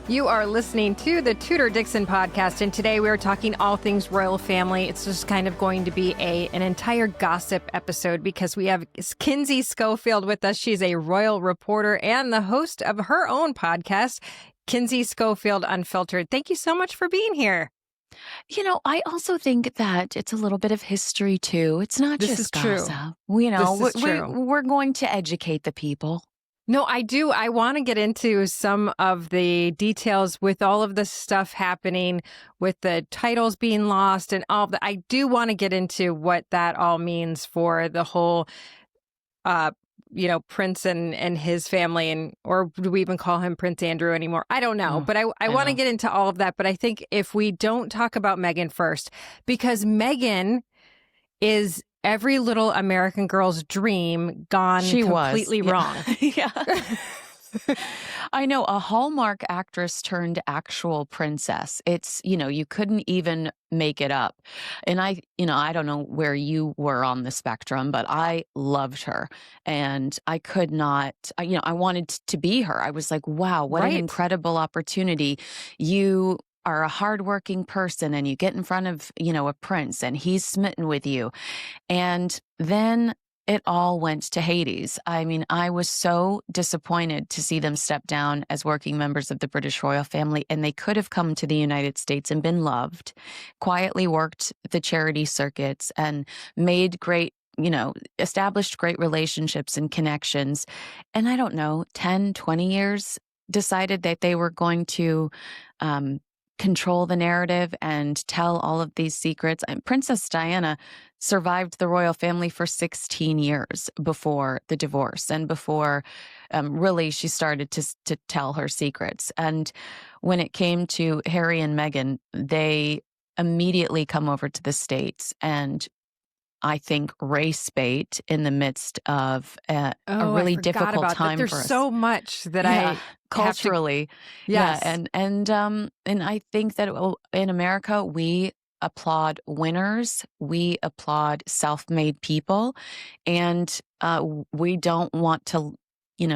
You are listening to the Tudor Dixon Podcast, and today we are talking all things royal family. It's just kind of going to be an entire gossip episode because we have Kinsey Schofield with us. She's a royal reporter and the host of her own podcast, Kinsey Schofield Unfiltered. Thank you so much for being here. You know, I also think that it's a little bit of history, too. It's not just gossip. You know, we're going to educate the people. No, I do. I want to get into some of the details with all of this stuff happening, with the titles being lost and all of that. I do want to get into what that all means for the whole, Prince and his family, or do we even call him Prince Andrew anymore? I don't know. But I want to get into all of that. But I think if we don't talk about Meghan first, because Meghan is every little American girl's dream gone completely wrong. Yeah. I know, a Hallmark actress turned actual princess. It's, you couldn't even make it up. And I don't know where you were on the spectrum, but I loved her. And I could not, I wanted to be her. I was like, wow, what an incredible opportunity. You are a hardworking person and you get in front of, a prince and he's smitten with you. And then it all went to Hades. I mean, I was so disappointed to see them step down as working members of the British royal family, and they could have come to the United States and been loved, quietly worked the charity circuits and made great, established great relationships and connections. And I don't know, 10, 20 years decided that they were going to control the narrative and tell all of these secrets. And Princess Diana survived the royal family for 16 years before the divorce and before really she started to tell her secrets. And when it came to Harry and Meghan, they immediately come over to the States and I think race bait in the midst of a really difficult time for us. There's so much that I culturally, yes, and I think that in America we applaud winners, we applaud self-made people, and we don't want to,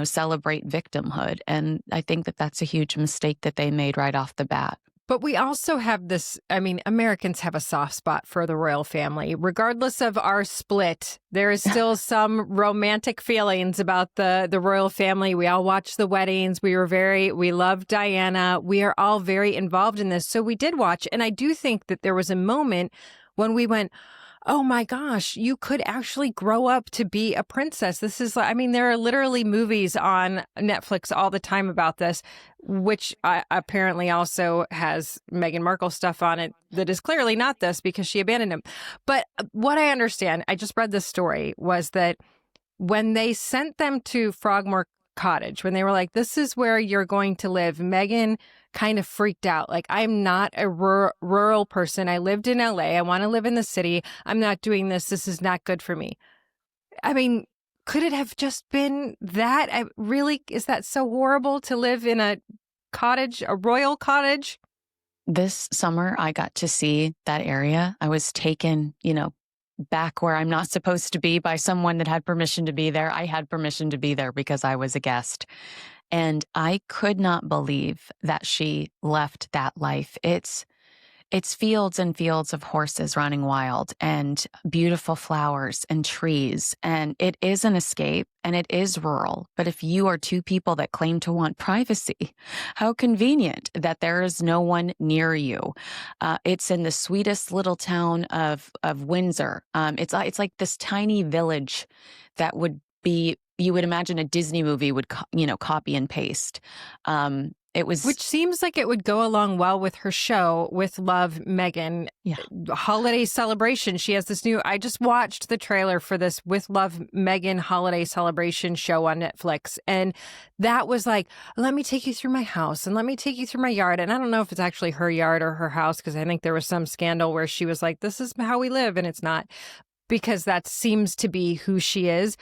celebrate victimhood. And I think that that's a huge mistake that they made right off the bat. But we also have this, Americans have a soft spot for the royal family. Regardless of our split, there is still some romantic feelings about the royal family. We all watched the weddings. We loved Diana. We are all very involved in this. So we did watch. And I do think that there was a moment when we went, oh my gosh, you could actually grow up to be a princess. This is, there are literally movies on Netflix all the time about this, which apparently also has Meghan Markle stuff on it that is clearly not this because she abandoned him. But what I understand, I just read this story, was that when they sent them to Frogmore Cottage, when they were like, this is where you're going to live, Meghan kind of freaked out. Like, I'm not a rural person. I lived in LA. I want to live in the city. I'm not doing this. This is not good for me. Could it have just been that? Is that so horrible to live in a cottage, a royal cottage? This summer, I got to see that area. I was taken, back where I'm not supposed to be by someone that had permission to be there. I had permission to be there because I was a guest. And I could not believe that she left that life. It's fields and fields of horses running wild and beautiful flowers and trees. And it is an escape and it is rural. But if you are two people that claim to want privacy, how convenient that there is no one near you. It's in the sweetest little town of Windsor. It's like this tiny village that would be, you would imagine a Disney movie would, copy and paste. Which seems like it would go along well with her show, With Love, Meghan. Yeah. Holiday celebration. She has this I just watched the trailer for this With Love, Meghan holiday celebration show on Netflix. And that was like, let me take you through my house and let me take you through my yard. And I don't know if it's actually her yard or her house, because I think there was some scandal where she was like, this is how we live. And it's not, because that seems to be who she is.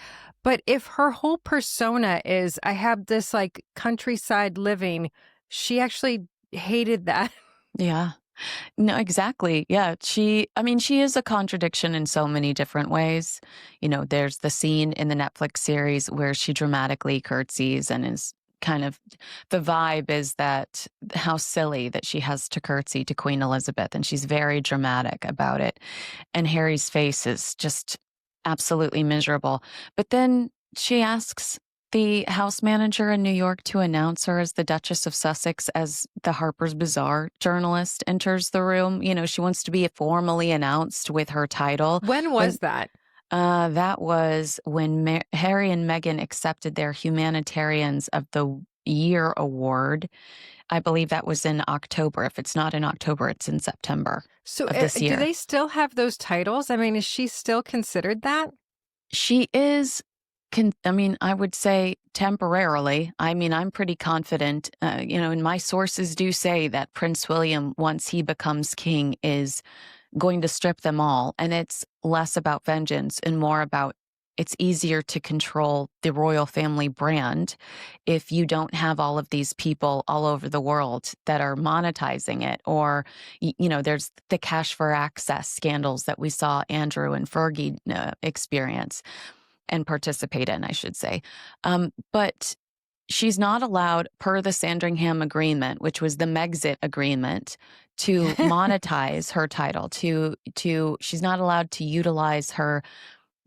But if her whole persona is, I have this like countryside living, she actually hated that. Yeah. No, exactly. Yeah. She is a contradiction in so many different ways. There's the scene in the Netflix series where she dramatically curtsies and is kind of the vibe is that how silly that she has to curtsy to Queen Elizabeth, and she's very dramatic about it. And Harry's face is just absolutely miserable. But then she asks the house manager in New York to announce her as the Duchess of Sussex as the Harper's Bazaar journalist enters the room. She wants to be formally announced with her title. When was that? That was when Harry and Meghan accepted their Humanitarians of the Year award. I believe that was in October. If it's not in October, it's in September of this year. Do they still have those titles? I mean, is she still considered that? She is, I would say temporarily. I'm pretty confident, and my sources do say that Prince William, once he becomes king, is going to strip them all. And it's less about vengeance and more about it's easier to control the royal family brand if you don't have all of these people all over the world that are monetizing it. Or, there's the cash for access scandals that we saw Andrew and Fergie experience and participate in, I should say. But she's not allowed, per the Sandringham Agreement, which was the Megxit agreement, to monetize her title. She's not allowed to utilize her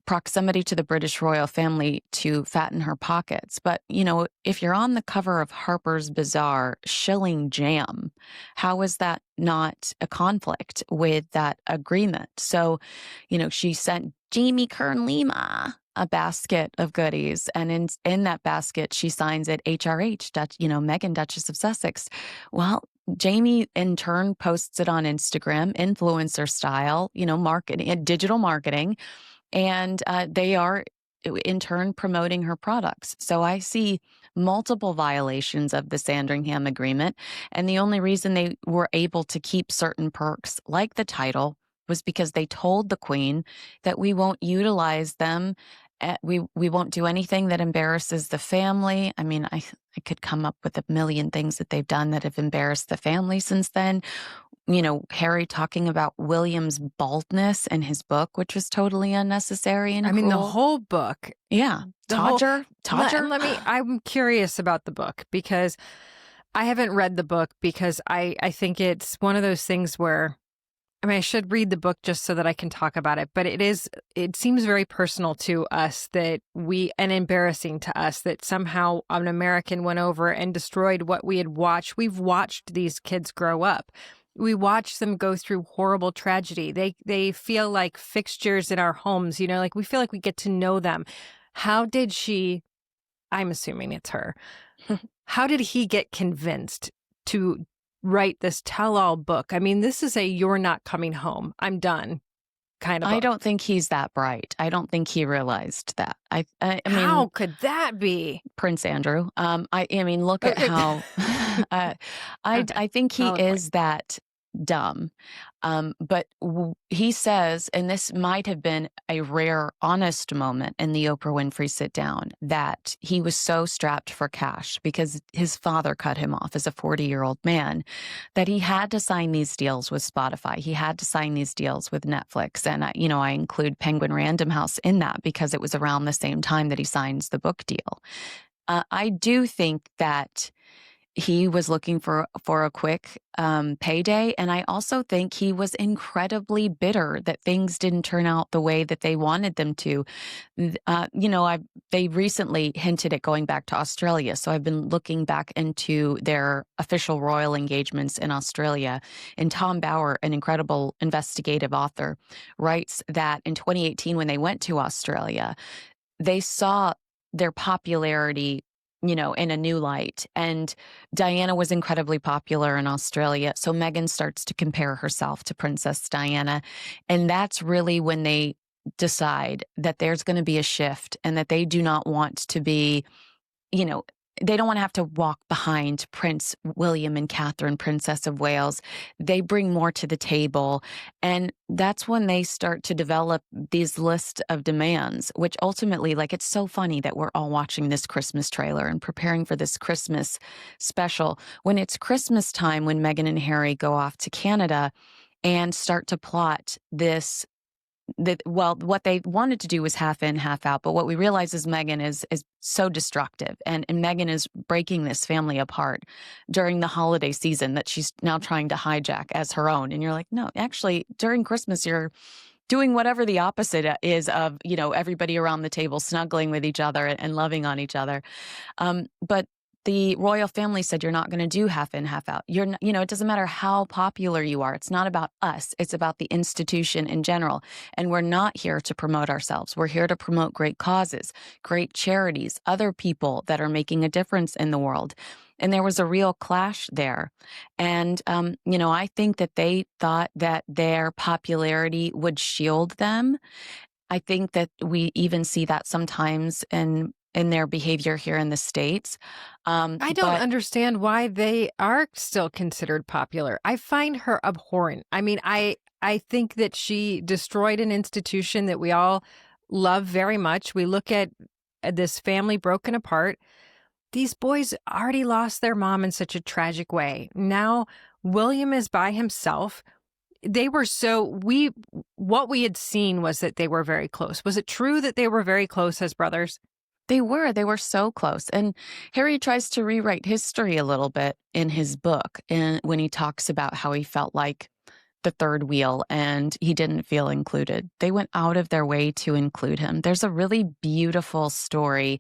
proximity to the British royal family to fatten her pockets. But, if you're on the cover of Harper's Bazaar shilling jam, how is that not a conflict with that agreement? So, she sent Jamie Kern Lima a basket of goodies. And in that basket, she signs it HRH, Meghan, Duchess of Sussex. Well, Jamie in turn posts it on Instagram, influencer style, marketing, digital marketing. And they are, in turn, promoting her products. So I see multiple violations of the Sandringham Agreement. And the only reason they were able to keep certain perks, like the title, was because they told the Queen that we won't utilize them. We won't do anything that embarrasses the family. I could come up with a million things that they've done that have embarrassed the family since then. Harry talking about William's baldness in his book, which was totally unnecessary and cruel. The whole book. Yeah. Todger. I'm curious about the book because I haven't read the book because I think it's one of those things where, I should read the book just so that I can talk about it, but it seems very personal to us and embarrassing to us that somehow an American went over and destroyed what we had watched. We've watched these kids grow up. We watch them go through horrible tragedy. They feel like fixtures in our homes, like we feel like we get to know them. How did I'm assuming it's her. How did he get convinced to write this tell-all book? This is a you're not coming home, I'm done kind of book. I don't think he's that bright. I don't think he realized that. I mean, how could that be? Prince Andrew. Look at how I think he is that dumb. But he says, and this might have been a rare, honest moment in the Oprah Winfrey sit down, that he was so strapped for cash because his father cut him off as a 40-year-old man, that he had to sign these deals with Spotify. He had to sign these deals with Netflix. And, I include Penguin Random House in that because it was around the same time that he signs the book deal. I do think that he was looking for a quick payday. And I also think he was incredibly bitter that things didn't turn out the way that they wanted them to. They recently hinted at going back to Australia. So I've been looking back into their official royal engagements in Australia. And Tom Bower, an incredible investigative author, writes that in 2018, when they went to Australia, they saw their popularity in a new light. And Diana was incredibly popular in Australia. So Meghan starts to compare herself to Princess Diana. And that's really when they decide that there's going to be a shift and that they do not want to be, they don't want to have to walk behind Prince William and Catherine, Princess of Wales. They bring more to the table. And that's when they start to develop these lists of demands, which ultimately, it's so funny that we're all watching this Christmas trailer and preparing for this Christmas special. When it's Christmas time, when Meghan and Harry go off to Canada and start to plot this well, what they wanted to do was half in, half out. But what we realize is Meghan is so destructive, and Meghan is breaking this family apart during the holiday season that she's now trying to hijack as her own. And you're like, no, actually, during Christmas, you're doing whatever the opposite is of, everybody around the table snuggling with each other and loving on each other. But the royal family said, you're not going to do half in, half out. You're not, it doesn't matter how popular you are. It's not about us. It's about the institution in general. And we're not here to promote ourselves. We're here to promote great causes, great charities, other people that are making a difference in the world. And there was a real clash there. And, I think that they thought that their popularity would shield them. I think that we even see that sometimes in their behavior here in the States. I don't understand why they are still considered popular. I find her abhorrent. I mean, I think that she destroyed an institution that we all love very much. We look at this family broken apart. These boys already lost their mom in such a tragic way. Now William is by himself. What we had seen was that they were very close. Was it true that they were very close as brothers? They were so close. And Harry tries to rewrite history a little bit in his book, and when he talks about how he felt like the third wheel and he didn't feel included. They went out of their way to include him. There's a really beautiful story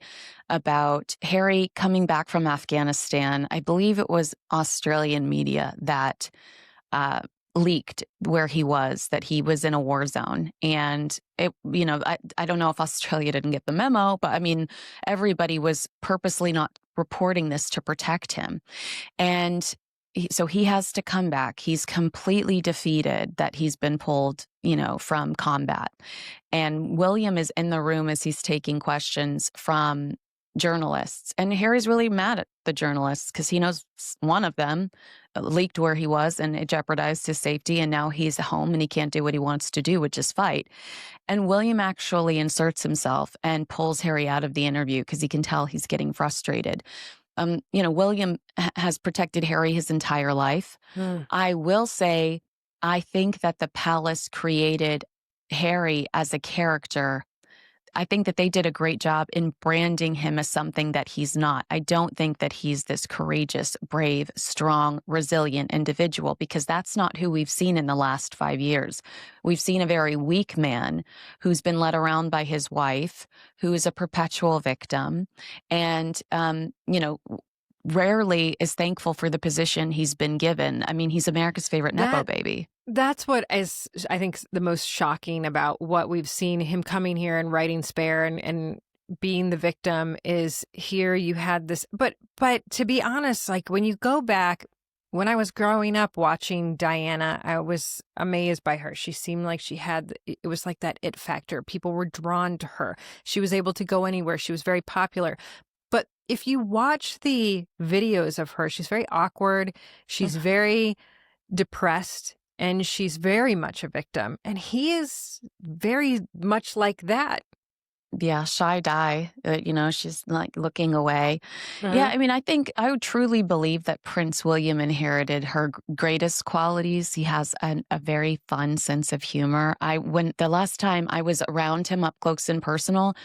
about Harry coming back from Afghanistan. I believe it was Australian media that leaked where he was, that he was in a war zone. And it, I don't know if Australia didn't get the memo, but I mean, everybody was purposely not reporting this to protect him. And so he has to come back. He's completely defeated that he's been pulled, from combat. And William is in the room as he's taking questions from journalists. And Harry's really mad at the journalists because he knows one of them leaked where he was and it jeopardized his safety. And now he's home and he can't do what he wants to do, which is fight. And William actually inserts himself and pulls Harry out of the interview because he can tell he's getting frustrated. William has protected Harry his entire life. I will say, I think that the palace created Harry as a character. I think that they did a great job in branding him as something that he's not. I don't think that he's this courageous, brave, strong, resilient individual, because that's not who we've seen in the last 5 years. We've seen a very weak man who's been led around by his wife, who is a perpetual victim, and, rarely is thankful for the position he's been given. I mean, he's America's favorite Nepo baby. That's what is, I think, the most shocking about what we've seen, him coming here and writing Spare and being the victim, is here you had this. But to be honest, like when you go back, when I was growing up watching Diana, I was amazed by her. She seemed like it was like that it factor. People were drawn to her. She was able to go anywhere. She was very popular. But if you watch the videos of her, she's very awkward. She's very depressed. And she's very much a victim. And he is very much like that. Yeah, shy die. She's like looking away. Yeah, I mean, I would truly believe that Prince William inherited her greatest qualities. He has a very fun sense of humor. The last time I was around him up close and personal,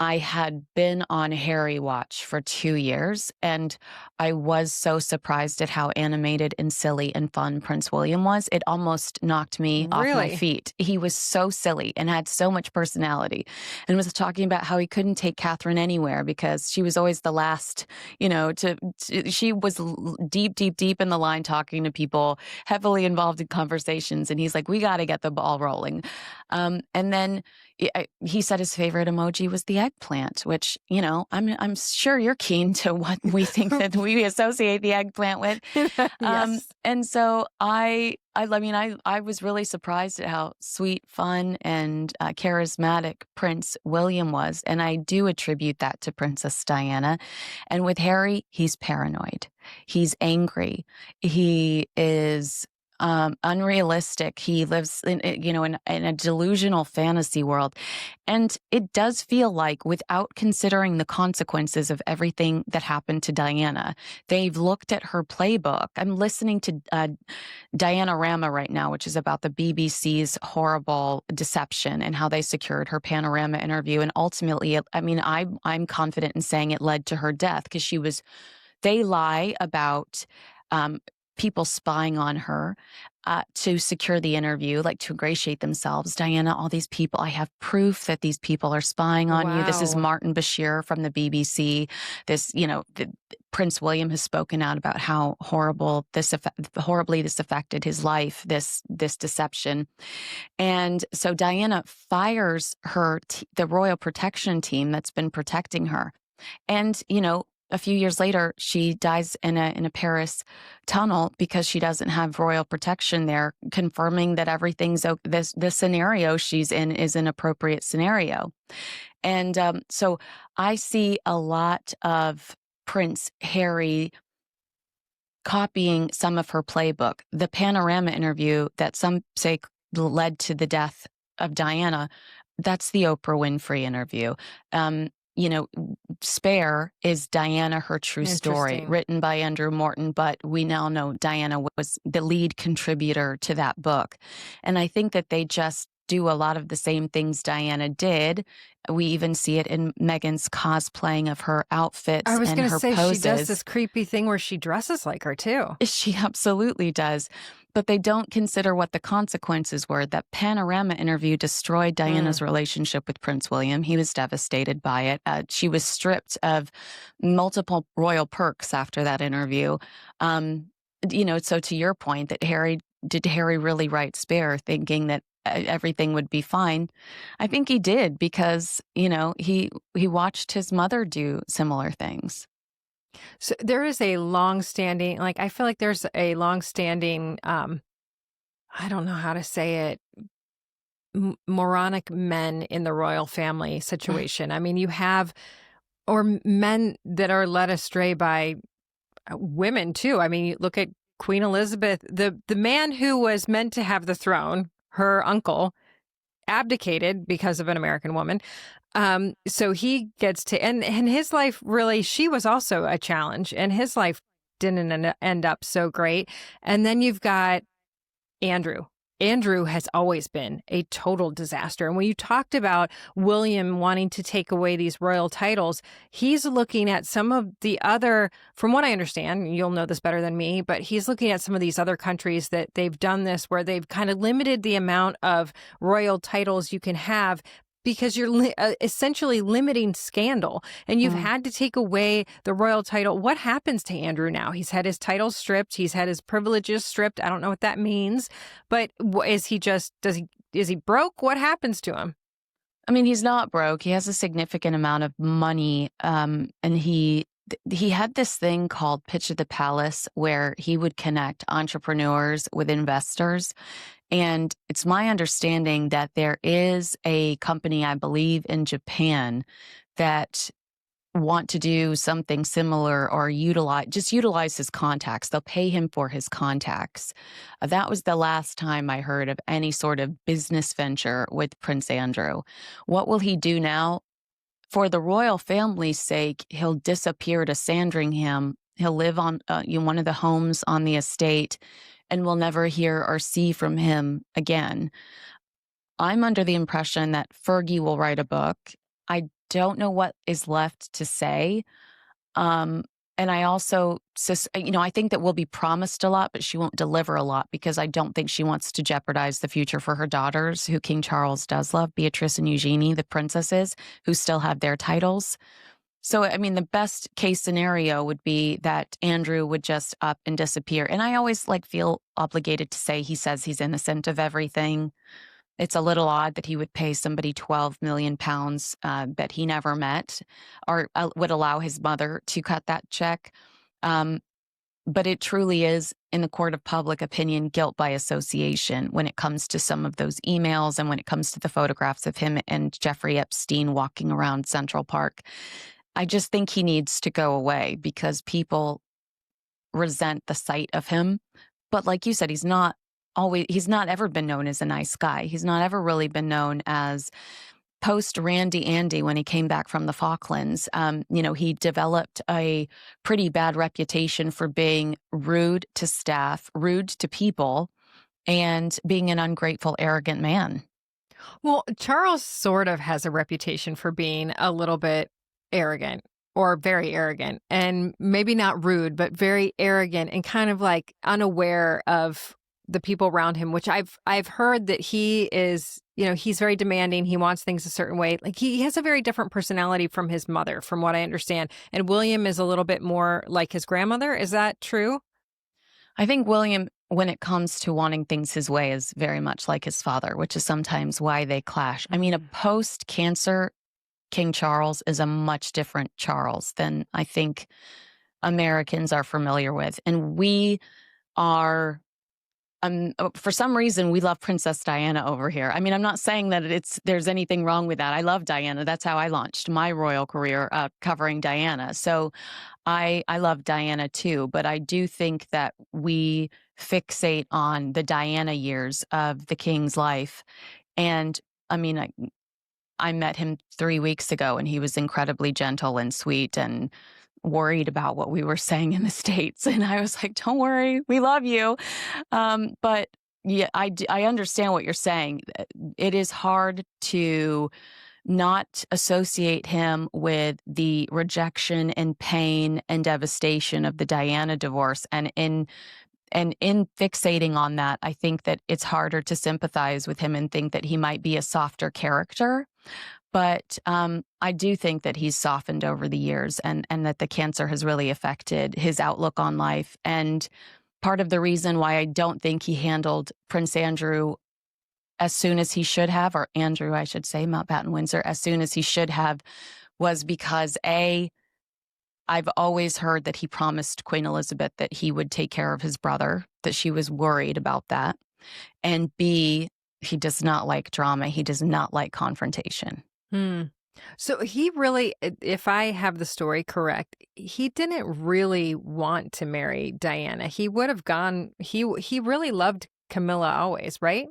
I had been on Harry watch for 2 years, and I was so surprised at how animated and silly and fun Prince William was. It almost knocked me off my feet. He was so silly and had so much personality, and was talking about how he couldn't take Catherine anywhere because she was always the last, she was deep in the line talking to people, heavily involved in conversations. And he's like, we got to get the ball rolling. And then he said his favorite emoji was the eggplant, which, I'm sure you're keen to what we think that we associate the eggplant with. Yes. And so I was really surprised at how sweet, fun, and charismatic Prince William was. And I do attribute that to Princess Diana. And with Harry, he's paranoid. He's angry. He is unrealistic. He lives in a delusional fantasy world. And it does feel like, without considering the consequences of everything that happened to Diana, they've looked at her playbook. I'm listening to Diana-rama right now, which is about the BBC's horrible deception and how they secured her Panorama interview. And ultimately, I'm confident in saying it led to her death, because they lie about people spying on her to secure the interview, like to ingratiate themselves. Diana, all these people, I have proof that these people are spying on you. This is Martin Bashir from the BBC. Prince William has spoken out about how horribly this affected his life, this deception. And so Diana fires the royal protection team that's been protecting her. And, a few years later, she dies in a Paris tunnel because she doesn't have royal protection there, confirming that everything's the scenario she's in is an appropriate scenario. And so I see a lot of Prince Harry copying some of her playbook. The Panorama interview that some say led to the death of Diana, that's the Oprah Winfrey interview. Spare is Diana, Her True Story, written by Andrew Morton, but we now know Diana was the lead contributor to that book. And I think that they just do a lot of the same things Diana did. We even see it in Meghan's cosplaying of her outfits and her poses. I was going to say, she does this creepy thing where she dresses like her too. She absolutely does. But they don't consider what the consequences were. That Panorama interview destroyed Diana's relationship with Prince William. He was devastated by it. She was stripped of multiple royal perks after that interview. So to your point, that did Harry really write Spare thinking that everything would be fine? I think he did, because, he watched his mother do similar things. So there is a long-standing, I feel like there's a long-standing, I don't know how to say it, moronic men in the royal family situation. I mean, you have, or men that are led astray by women too. I mean, you look at Queen Elizabeth, the man who was meant to have the throne, her uncle, abdicated because of an American woman. So he gets to, and his life really, she was also a challenge, and his life didn't end up so great. And then you've got Andrew. Andrew has always been a total disaster. And when you talked about William wanting to take away these royal titles, he's looking at some of the other, from what I understand, you'll know this better than me, but he's looking at some of these other countries that they've done this, where they've kind of limited the amount of royal titles you can have, because you're essentially limiting scandal, and you've had to take away the royal title. What happens to Andrew now? He's had his titles stripped. He's had his privileges stripped. I don't know what that means, but is he broke? What happens to him? I mean, he's not broke. He has a significant amount of money. And he had this thing called Pitch of the Palace, where he would connect entrepreneurs with investors. And it's my understanding that there is a company, I believe, in Japan that want to do something similar, or utilize his contacts. They'll pay him for his contacts. That was the last time I heard of any sort of business venture with Prince Andrew. What will he do now? For the royal family's sake, he'll disappear to Sandringham. He'll live on one of the homes on the estate, and we'll never hear or see from him again. I'm under the impression that Fergie will write a book. I don't know what is left to say. And I also, I think that we'll be promised a lot, but she won't deliver a lot, because I don't think she wants to jeopardize the future for her daughters, who King Charles does love, Beatrice and Eugenie, the princesses, who still have their titles. So, I mean, the best case scenario would be that Andrew would just up and disappear. And I always feel obligated to say he says he's innocent of everything. It's a little odd that he would pay somebody £12 million that he never met, or would allow his mother to cut that check. But it truly is, in the court of public opinion, guilt by association when it comes to some of those emails, and when it comes to the photographs of him and Jeffrey Epstein walking around Central Park. I just think he needs to go away, because people resent the sight of him. But like you said, he's not he's not ever been known as a nice guy. He's not ever really been known as post Randy Andy when he came back from the Falklands. He developed a pretty bad reputation for being rude to staff, rude to people, and being an ungrateful, arrogant man. Well, Charles sort of has a reputation for being a little bit arrogant or very arrogant, and maybe not rude, but very arrogant and kind of like unaware of the people around him, which I've heard that he is, he's very demanding. He wants things a certain way. Like he has a very different personality from his mother, from what I understand. And William is a little bit more like his grandmother. Is that true? I think William, when it comes to wanting things his way, is very much like his father, which is sometimes why they clash. I mean, a post-cancer King Charles is a much different Charles than I think Americans are familiar with. And we are, for some reason, we love Princess Diana over here. I mean, I'm not saying that there's anything wrong with that. I love Diana. That's how I launched my royal career, covering Diana. So I love Diana too, but I do think that we fixate on the Diana years of the king's life. And I mean, I met him 3 weeks ago, and he was incredibly gentle and sweet and worried about what we were saying in the States. And I was like, don't worry, we love you. But yeah, I understand what you're saying. It is hard to not associate him with the rejection and pain and devastation of the Diana divorce. And in fixating on that, I think that it's harder to sympathize with him and think that he might be a softer character. But I do think that he's softened over the years, and that the cancer has really affected his outlook on life. And part of the reason why I don't think he handled Prince Andrew as soon as he should have, or Andrew, I should say, Mountbatten Windsor, as soon as he should have, was because I've always heard that he promised Queen Elizabeth that he would take care of his brother, that she was worried about that. And B, he does not like drama. He does not like confrontation. So he really, if I have the story correct, he didn't really want to marry Diana. He would have gone, he really loved Camilla always, right?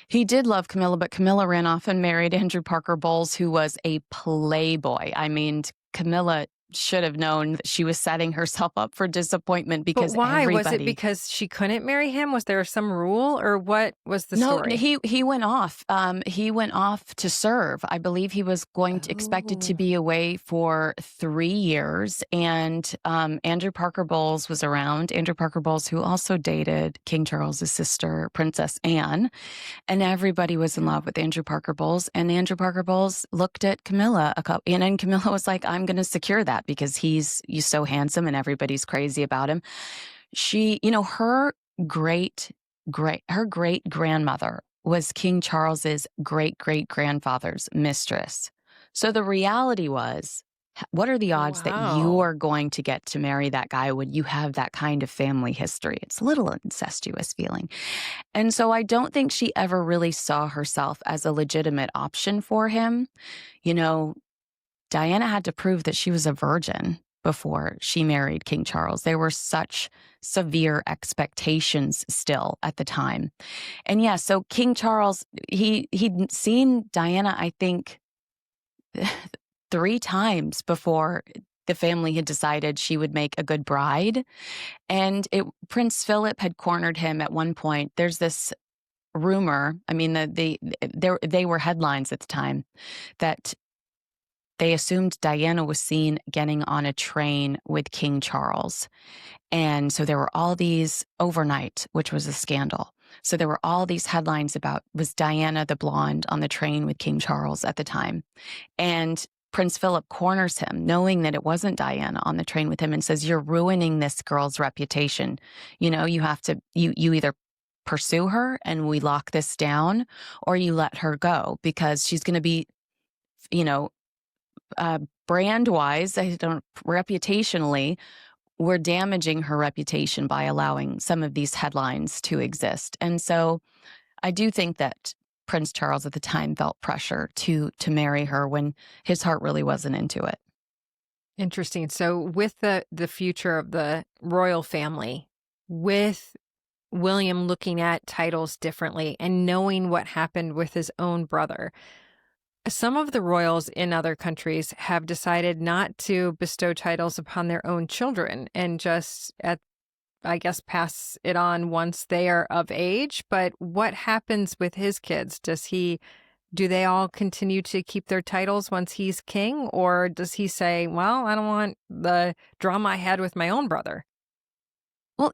He did love Camilla, but Camilla ran off and married Andrew Parker Bowles, who was a playboy. I mean, Camilla should have known that she was setting herself up for disappointment because But why? everybody... Was it because she couldn't marry him? Was there some rule, or what was the story? No, he went off. He went off to serve. I believe he was expected to be away for 3 years. And Andrew Parker Bowles was around. Andrew Parker Bowles, who also dated King Charles's sister, Princess Anne. And everybody was in love with Andrew Parker Bowles. And Andrew Parker Bowles looked at Camilla and then Camilla was like, I'm going to secure that because he's so handsome and everybody's crazy about him. She, her great grandmother was King Charles's great grandfather's mistress. So the reality was, what are the odds that you are going to get to marry that guy when you have that kind of family history? It's a little incestuous feeling. And so I don't think she ever really saw herself as a legitimate option for him. Diana had to prove that she was a virgin before she married King Charles. There were such severe expectations still at the time. And yeah, so King Charles, he'd seen Diana, I think, 3 times before the family had decided she would make a good bride. And Prince Philip had cornered him at one point. There's this rumor, I mean, they were headlines at the time, that they assumed Diana was seen getting on a train with King Charles. And so there were all these overnight, which was a scandal. So there were all these headlines about, was Diana the blonde on the train with King Charles at the time? And Prince Philip corners him, knowing that it wasn't Diana on the train with him, and says, you're ruining this girl's reputation. You have to, you either pursue her and we lock this down, or you let her go, because she's going to be, brand-wise, reputationally, we're damaging her reputation by allowing some of these headlines to exist. And so I do think that Prince Charles at the time felt pressure to marry her when his heart really wasn't into it. Interesting. So with the future of the royal family, with William looking at titles differently and knowing what happened with his own brother. Some of the royals in other countries have decided not to bestow titles upon their own children and just, I guess, pass it on once they are of age. But what happens with his kids? Do they all continue to keep their titles once he's king? Or does he say, well, I don't want the drama I had with my own brother? Well,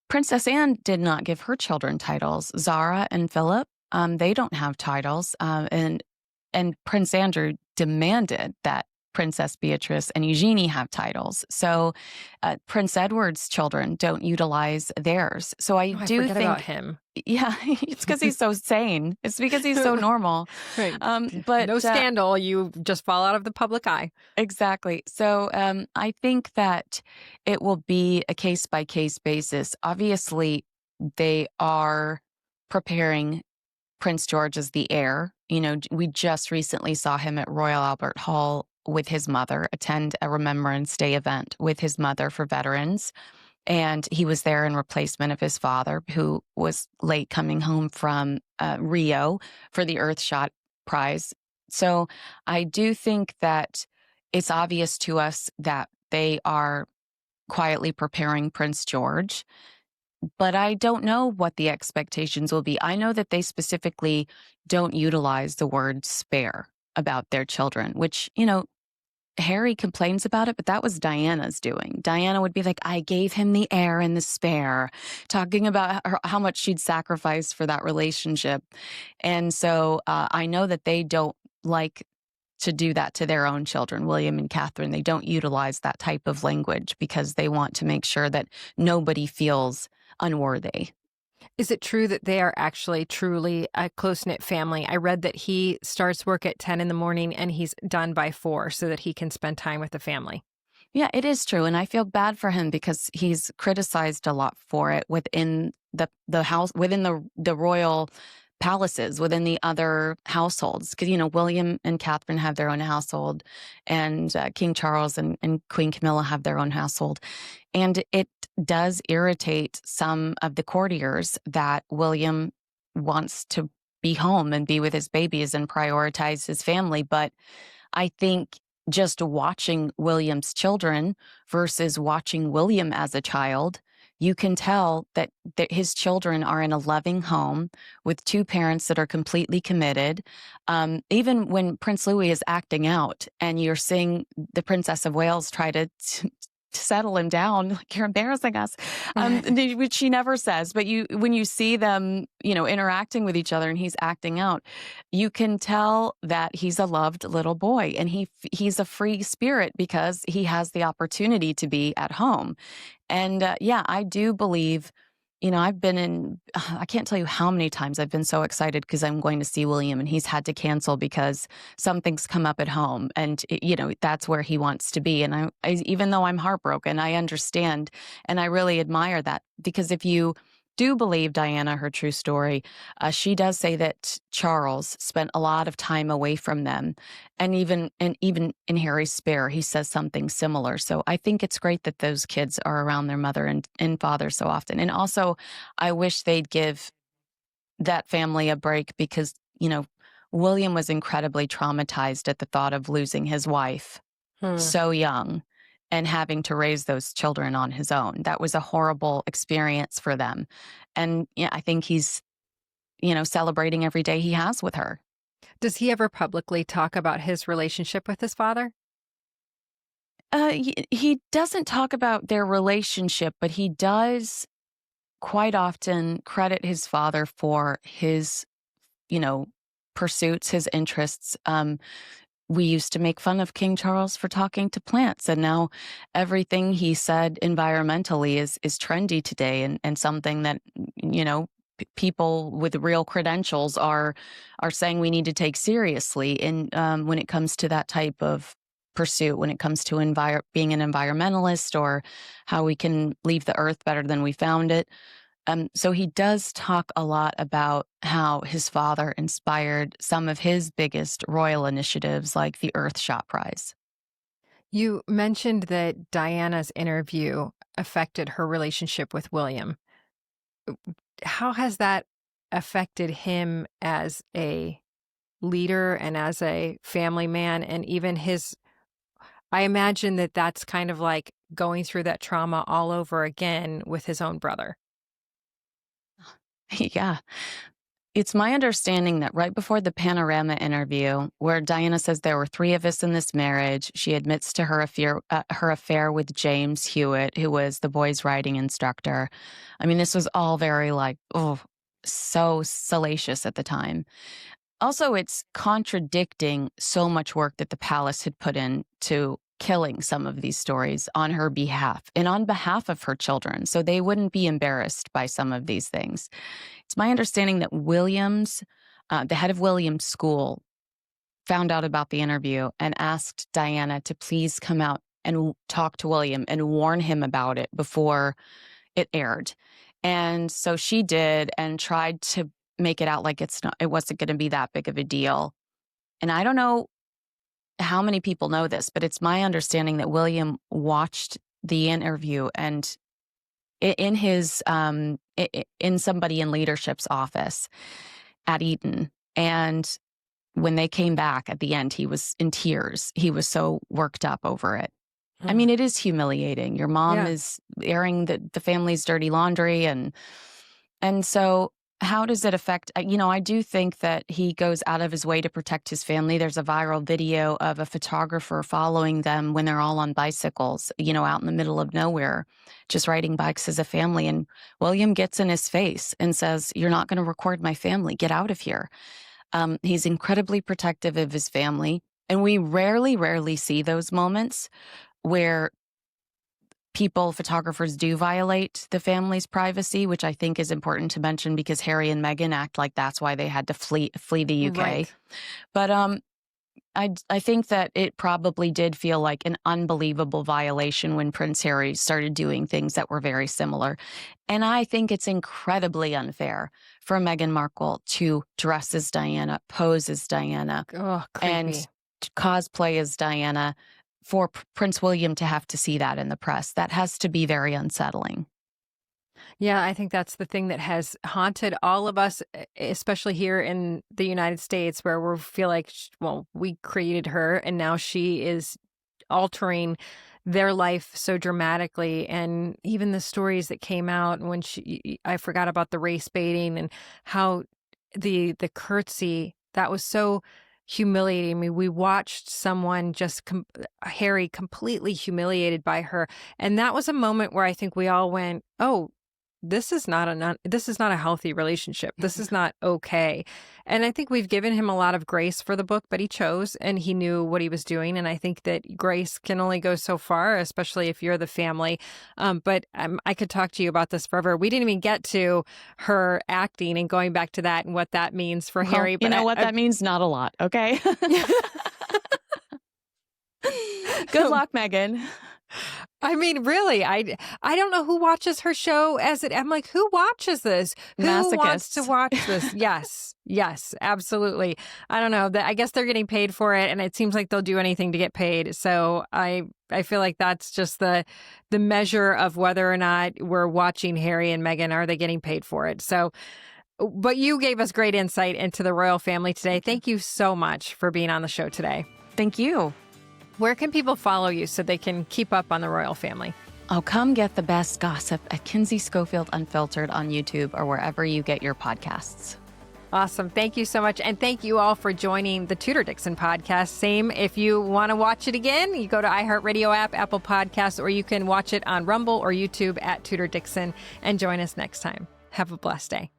Princess Anne did not give her children titles. Zara and Philip, they don't have titles. And Prince Andrew demanded that Princess Beatrice and Eugenie have titles. So Prince Edward's children don't utilize theirs. So I do forget think about him. Yeah, it's because he's so sane. It's because he's so normal. Right. But no scandal. You just fall out of the public eye. Exactly. So I think that it will be a case-by-case basis. Obviously, they are preparing Prince George as the heir. We just recently saw him at Royal Albert Hall with his mother, attend a Remembrance Day event with his mother for veterans. And he was there in replacement of his father, who was late coming home from Rio for the Earthshot Prize. So I do think that it's obvious to us that they are quietly preparing Prince George. But I don't know what the expectations will be. I know that they specifically don't utilize the word spare about their children, which, Harry complains about it, but that was Diana's doing. Diana would be like, I gave him the heir and the spare, talking about how much she'd sacrificed for that relationship. And so I know that they don't like to do that to their own children, William and Catherine. They don't utilize that type of language because they want to make sure that nobody feels unworthy. Is it true that they are actually truly a close-knit family? I read that he starts work at 10 in the morning and he's done by 4 so that he can spend time with the family. Yeah, it is true. And I feel bad for him because he's criticized a lot for it within the house, within the royal palaces, within the other households. Because, William and Catherine have their own household, and King Charles and Queen Camilla have their own household. And it does irritate some of the courtiers that William wants to be home and be with his babies and prioritize his family. But I think just watching William's children versus watching William as a child, you can tell that his children are in a loving home with 2 parents that are completely committed. Even when Prince Louis is acting out and you're seeing the Princess of Wales try to settle him down, like, you're embarrassing us, which she never says. But when you see them, interacting with each other and he's acting out, you can tell that he's a loved little boy, and he's a free spirit because he has the opportunity to be at home. And I do believe, I've been in, I can't tell you how many times I've been so excited because I'm going to see William, and he's had to cancel because something's come up at home, and that's where he wants to be. And I even though I'm heartbroken, I understand, and I really admire that, because if you do believe Diana, her true story, she does say that Charles spent a lot of time away from them. And even in Harry's Spare, he says something similar. So I think it's great that those kids are around their mother and father so often. And also, I wish they'd give that family a break because, William was incredibly traumatized at the thought of losing his wife so young and having to raise those children on his own. That was a horrible experience for them. And I think he's, celebrating every day he has with her. Does he ever publicly talk about his relationship with his father? He doesn't talk about their relationship, but he does quite often credit his father for his, pursuits, his interests. We used to make fun of King Charles for talking to plants, and now everything he said environmentally is trendy today, and something that people with real credentials are saying we need to take seriously. And when it comes to that type of pursuit, when it comes to being an environmentalist, or how we can leave the earth better than we found it. So he does talk a lot about how his father inspired some of his biggest royal initiatives, like the Earthshot Prize. You mentioned that Diana's interview affected her relationship with William. how has that affected him as a leader and as a family man, and even I imagine that that's kind of like going through that trauma all over again with his own brother. Yeah. It's my understanding that right before the Panorama interview, where Diana says there were 3 of us in this marriage, she admits to her affair with James Hewitt, who was the boys' riding instructor. I mean, this was all very so salacious at the time. Also, it's contradicting so much work that the palace had put into killing some of these stories on her behalf and on behalf of her children, so they wouldn't be embarrassed by some of these things. It's my understanding that Williams, the head of Williams' school, found out about the interview and asked Diana to please come out and talk to William and warn him about it before it aired. And so she did, and tried to make it out like it wasn't going to be that big of a deal. And I don't know how many people know this, but it's my understanding that William watched the interview and in his in somebody in leadership's office at Eton. And when they came back at the end, he was in tears. He was so worked up over it. I mean, it is humiliating. Your mom is airing the family's dirty laundry. And so how does it affect, I do think that he goes out of his way to protect his family. There's a viral video of a photographer following them when they're all on bicycles, out in the middle of nowhere, just riding bikes as a family. And William gets in his face and says, "You're not going to record my family. Get out of here." He's incredibly protective of his family. And we rarely see those moments where photographers do violate the family's privacy, which I think is important to mention because Harry and Meghan act like that's why they had to flee the UK. Right. But I think that it probably did feel like an unbelievable violation when Prince Harry started doing things that were very similar. And I think it's incredibly unfair for Meghan Markle to dress as Diana, pose as Diana, and cosplay as Diana, for Prince William to have to see that in the press. That has to be very unsettling. Yeah, I think that's the thing that has haunted all of us, especially here in the United States, where we feel like, we created her and now she is altering their life so dramatically. And even the stories that came out when I forgot about the race baiting and how the curtsy, that was so humiliating. I mean, we watched someone Harry completely humiliated by her. And that was a moment where I think we all went, oh, this is not a healthy relationship. This is not okay. And I think we've given him a lot of grace for the book, but he chose and he knew what he was doing. And I think that grace can only go so far, especially if you're the family. But I could talk to you about this forever. We didn't even get to her acting and going back to that and what that means for Harry. But that means not a lot. Okay. Good luck, Meghan. I mean, really, I don't know who watches her show I'm like, who watches this? Who wants to watch this? Yes, absolutely. I don't know. I guess they're getting paid for it, and it seems like they'll do anything to get paid. So I feel like that's just the measure of whether or not we're watching Harry and Meghan. Are they getting paid for it? So, but you gave us great insight into the royal family today. Thank you so much for being on the show today. Thank you. Where can people follow you so they can keep up on the royal family? Oh, come get the best gossip at Kinsey Schofield Unfiltered on YouTube or wherever you get your podcasts. Awesome. Thank you so much. And thank you all for joining the Tudor Dixon podcast. Same, if you want to watch it again, you go to iHeartRadio app, Apple Podcasts, or you can watch it on Rumble or YouTube at Tudor Dixon, and join us next time. Have a blessed day.